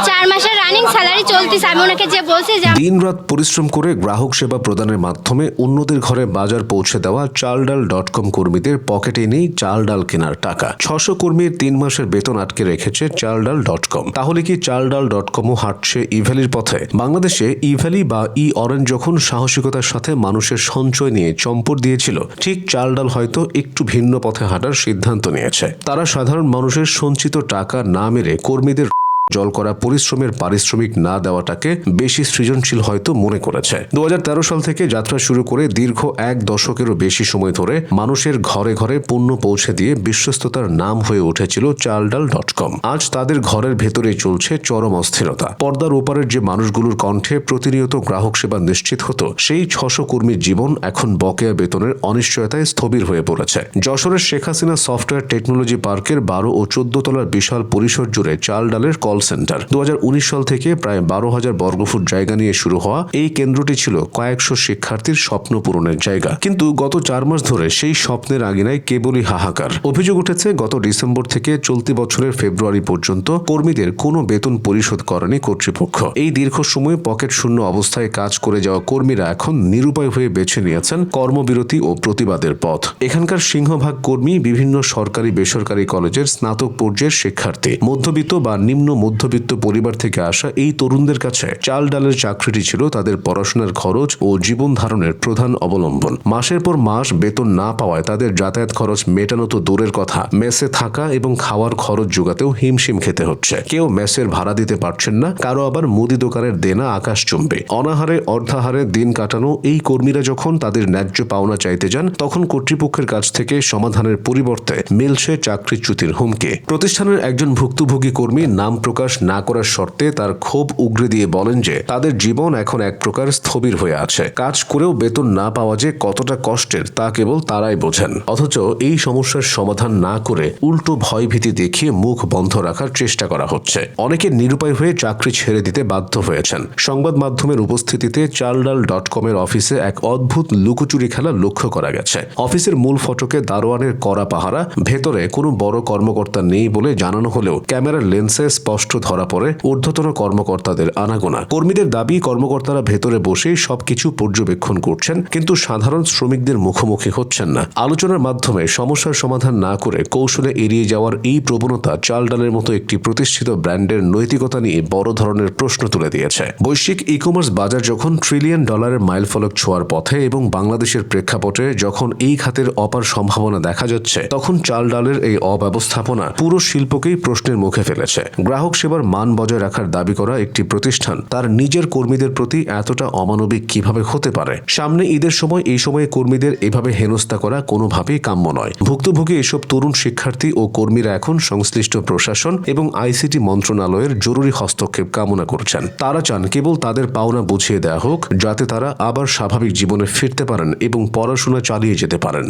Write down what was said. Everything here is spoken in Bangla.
4 মাসের রানিং স্যালারি চলতেছে। আমি ওনাকে যে বলছি যে দিনরাত পরিশ্রম করে গ্রাহক সেবা প্রদানের মাধ্যমে অন্যদের ঘরে বাজার পৌঁছে দেওয়া চালডাল.com কর্মীদের পকেটে নেই চাল ডাল কেনার টাকা। 600 কর্মীর 3 মাসের বেতন আটকে রেখেছে চালডাল.com। তাহলে কি চালডাল.comও হাঁটছে ইভ্যালির পথে? বাংলাদেশে ইভ্যালি বা ই অরেঞ্জ যখন সাহসিকতার সাথে মানুষের সঞ্চয় নিয়ে চম্পট দিয়েছিল, ঠিক চালডাল হয়তো একটু ভিন্ন পথে হাঁটার সিদ্ধান্ত নিয়েছে। তারা সাধারণ মানুষের সঞ্চিত টাকা না মেরে কর্মীদের জল করা পরিশ্রমের পারিশ্রমিক না দেওয়াটাকে বেশি সৃজনশীল হয়তো মনে করেছে। 2013 সাল থেকে যাত্রা শুরু করে দীর্ঘ 1 দশকেরও বেশি সময় ধরে মানুষের ঘরে ঘরে পণ্য পৌঁছে দিয়ে বিশ্বস্ততার নাম হয়ে উঠেছিল চালডাল.com। আজ তাদের ঘরের ভেতরেই চলছে চরম অস্থিরতা। পর্দার ওপারের যে মানুষগুলোর কণ্ঠে প্রতিনিয়ত গ্রাহক সেবা নিশ্চিত হতো, সেই 600 কর্মীর জীবন এখন বকেয়া বেতনের অনিশ্চয়তায় স্থবির হয়ে পড়েছে। যশোরের শেখ হাসিনা সফটওয়্যার টেকনোলজি পার্কের 12 ও 14 তলার বিশাল পরিসর জুড়ে চালডালের কল সেন্টার। 2019 সাল থেকে প্রায় 12,000 বর্গফুট জায়গা নিয়ে শুরু হওয়া এই কেন্দ্রটি ছিল কয়েকশো শিক্ষার্থীর স্বপ্ন পূরণের জায়গা। কিন্তু গত 4 মাস ধরে সেই স্বপ্নের আঙিনায় কেবলই হাহাকার। অভিযোগ উঠেছে গত ডিসেম্বর থেকে চলতি বছরের ফেব্রুয়ারি পর্যন্ত কর্মীদের কোনো বেতন পরিশোধ করেনি কর্তৃপক্ষ। এই দীর্ঘ সময় পকেট শূন্য অবস্থায় কাজ করে যাওয়া কর্মীরা এখন নিরুপায় হয়ে বেছে নিয়েছেন কর্মবিরতি ও প্রতিবাদের পথ। এখানকার সিংহভাগ কর্মী বিভিন্ন সরকারি বেসরকারি কলেজের স্নাতক পর্যায়ের শিক্ষার্থী। মধ্যবিত্ত বা নিম্ন মধ্যবিত্ত পরিবার থেকে আসা এই তরুণদের কাছে চাল ডালের চাকরিটি ছিল তাদের পড়াশোনার খরচ ও জীবন ধারণের প্রধান অবলম্বন। মাসের পর মাস বেতন না পাওয়ায় তাদের যাতায়াত খরচ মেটানো তো দূরের কথা, মেসে থাকা এবং খাওয়ার খরচ জোগাতেও হিমশিম খেতে হচ্ছে। কেউ মেসের ভাড়া দিতে পারছেন না, কারো আবার মুদি দোকানের দেনা আকাশচুম্বে। অনাহারে অর্ধাহারে দিন কাটানো এই কর্মীরা যখন তাদের ন্যায্য পাওনা চাইতে যান, তখন কর্তৃপক্ষের কাছ থেকে সমাধানের পরিবর্তে মিলছে চাকরিচ্যুতির হুমকি। প্রতিষ্ঠানের একজন ভুক্তভোগী কর্মী নাম প্রকাশ না করার শর্তে তার ক্ষোভ উগরে দিয়ে বলেন যে তাদের জীবন এখন এক প্রকার স্থবির হয়ে আছে। কাজ করেও বেতন না পাওয়া যে কতটা কষ্টের তা কেবল তারাই বোঝেন। অথচ এই সমস্যার সমাধান না করে উল্টো ভয়ভীতি দেখিয়ে মুখ বন্ধ রাখার চেষ্টা করা হচ্ছে। অনেকে নিরুপায় হয়ে চাকরি ছেড়ে দিতে বাধ্য হয়েছেন। সংবাদ মাধ্যমের উপস্থিতিতে চালডাল.com এর অফিসে এক অদ্ভুত লুকোচুরি খেলা লক্ষ্য করা গেছে। অফিসের মূল ফটকে দারোয়ানের কড়া পাহারা, ভেতরে কোনো বড় কর্মকর্তা নেই বলে জানানো হলেও ক্যামেরার লেন্সে স্পষ্ট ধরা পড়ে ঊর্ধ্বতন কর্মকর্তাদের আনাগোনা। কর্মীদের দাবি কর্মকর্তারা ভেতরে বসে সবকিছু পর্যবেক্ষণ করছেন, কিন্তু সাধারণ শ্রমিকদের মুখোমুখি হচ্ছেন না। আলোচনার মাধ্যমে সমস্যার সমাধান না করে কৌশলে এড়িয়ে যাওয়ার এই প্রবণতা চালডালের মতো একটি প্রতিষ্ঠিত ব্র্যান্ডের নৈতিকতা নিয়ে বড় ধরনের প্রশ্ন তুলে দিয়েছে। বৈশ্বিক ই কমার্স বাজার যখন $1 ট্রিলিয়ন মাইলফলক ছোঁয়ার পথে এবং বাংলাদেশের প্রেক্ষাপটে যখন এই খাতের অপার সম্ভাবনা দেখা যাচ্ছে, তখন চালডালের এই অব্যবস্থাপনা পুরো শিল্পকেই প্রশ্নের মুখে ফেলেছে। গ্রাহক সেবার মান বজায় রাখার দাবি করা একটি প্রতিষ্ঠান তার নিজের কর্মীদের প্রতি এতটা অমানবিক কিভাবে হতে পারে? সামনে ঈদের সময় এই সময়ে কর্মীদের এভাবে হেনস্থা করা কোনোভাবেই কাম্য নয়। ভুক্তভোগী এসব তরুণ শিক্ষার্থী ও কর্মীরা এখন সংশ্লিষ্ট প্রশাসন এবং আইসিটি মন্ত্রণালয়ের জরুরি হস্তক্ষেপ কামনা করছেন। তারা চান কেবল তাদের পাওনা বুঝিয়ে দেওয়া হোক, যাতে তারা আবার স্বাভাবিক জীবনে ফিরতে পারেন এবং পড়াশোনা চালিয়ে যেতে পারেন।